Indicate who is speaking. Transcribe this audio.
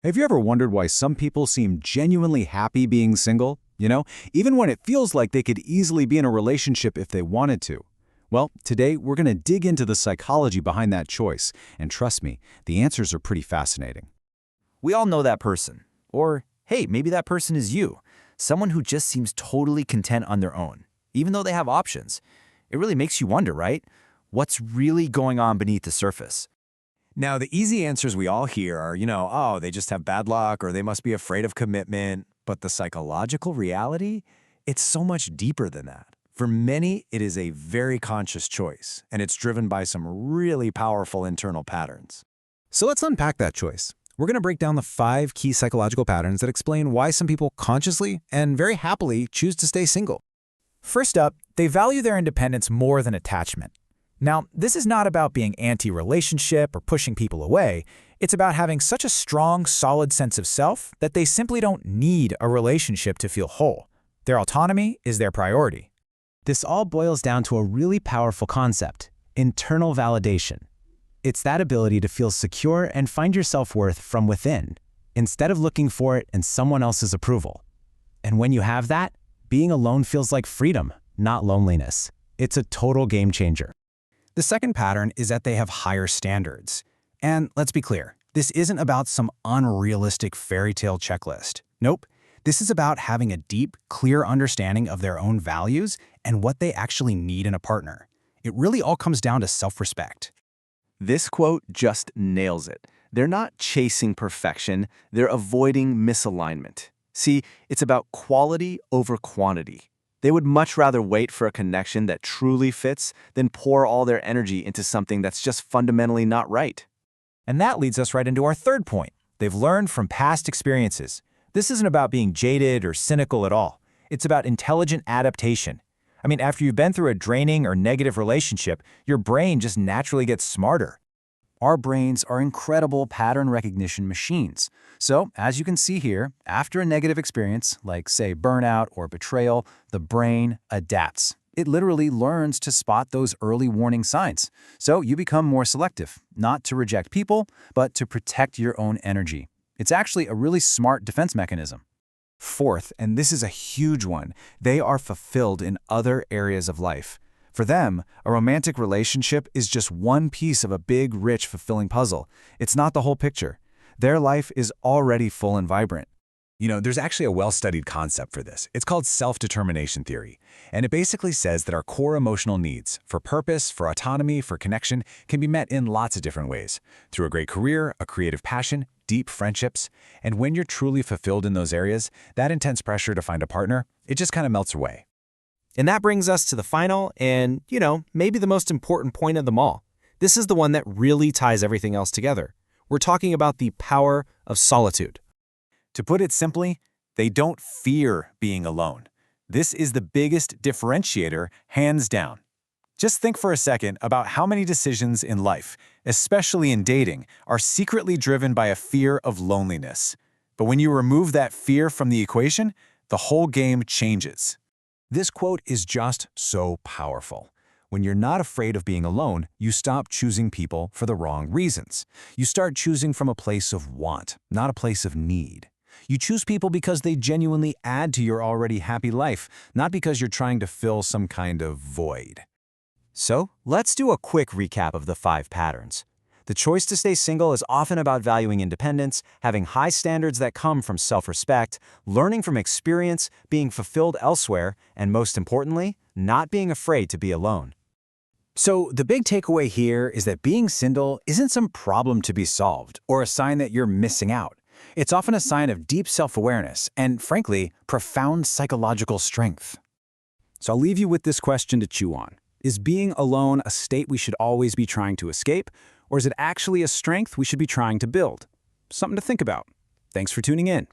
Speaker 1: Have you ever wondered why some people seem genuinely happy being single? Even when it feels like they could easily be in a relationship if they wanted to. Well, today we're going to dig into the psychology behind that choice, and trust me, the answers are pretty fascinating.
Speaker 2: We all know that person. Or, hey, maybe that person is you. Someone who just seems totally content on their own, even though they have options. It really makes you wonder, right? What's really going on beneath the surface?
Speaker 3: Now, the easy answers we all hear are, oh, they just have bad luck or they must be afraid of commitment. But the psychological reality, it's so much deeper than that. For many, it is a very conscious choice, and it's driven by some really powerful internal patterns.
Speaker 1: So let's unpack that choice. We're going to break down the 5 key psychological patterns that explain why some people consciously and very happily choose to stay single.
Speaker 4: First up, they value their independence more than attachment. Now, this is not about being anti-relationship or pushing people away. It's about having such a strong, solid sense of self that they simply don't need a relationship to feel whole. Their autonomy is their priority.
Speaker 5: This all boils down to a really powerful concept: internal validation. It's that ability to feel secure and find your self-worth from within, instead of looking for it in someone else's approval. And when you have that, being alone feels like freedom, not loneliness. It's a total game changer.
Speaker 4: The second pattern is that they have higher standards. And let's be clear, this isn't about some unrealistic fairy tale checklist. Nope. This is about having a deep, clear understanding of their own values and what they actually need in a partner. It really all comes down to self-respect.
Speaker 3: This quote just nails it. They're not chasing perfection, they're avoiding misalignment. See, it's about quality over quantity. They would much rather wait for a connection that truly fits than pour all their energy into something that's just fundamentally not right.
Speaker 4: And that leads us right into our third point. They've learned from past experiences. This isn't about being jaded or cynical at all. It's about intelligent adaptation. After you've been through a draining or negative relationship, your brain just naturally gets smarter. Our brains are incredible pattern recognition machines. So, as you can see here, after a negative experience, like say burnout or betrayal, the brain adapts. It literally learns to spot those early warning signs. So you become more selective, not to reject people, but to protect your own energy. It's actually a really smart defense mechanism. Fourth, and this is a huge one, they are fulfilled in other areas of life. For them, a romantic relationship is just one piece of a big, rich, fulfilling puzzle. It's not the whole picture. Their life is already full and vibrant.
Speaker 1: There's actually a well-studied concept for this. It's called self-determination theory. And it basically says that our core emotional needs for purpose, for autonomy, for connection can be met in lots of different ways. Through a great career, a creative passion, deep friendships. And when you're truly fulfilled in those areas, that intense pressure to find a partner, it just kind of melts away.
Speaker 2: And that brings us to the final and, maybe the most important point of them all. This is the one that really ties everything else together. We're talking about the power of solitude.
Speaker 3: To put it simply, they don't fear being alone. This is the biggest differentiator, hands down. Just think for a second about how many decisions in life, especially in dating, are secretly driven by a fear of loneliness. But when you remove that fear from the equation, the whole game changes.
Speaker 1: This quote is just so powerful. When you're not afraid of being alone, you stop choosing people for the wrong reasons. You start choosing from a place of want, not a place of need. You choose people because they genuinely add to your already happy life, not because you're trying to fill some kind of void.
Speaker 2: So, let's do a quick recap of the 5 patterns. The choice to stay single is often about valuing independence, having high standards that come from self-respect, learning from experience, being fulfilled elsewhere, and most importantly, not being afraid to be alone.
Speaker 4: So the big takeaway here is that being single isn't some problem to be solved or a sign that you're missing out. It's often a sign of deep self-awareness and, frankly, profound psychological strength.
Speaker 1: So I'll leave you with this question to chew on. Is being alone a state we should always be trying to escape, or is it actually a strength we should be trying to build? Something to think about. Thanks for tuning in.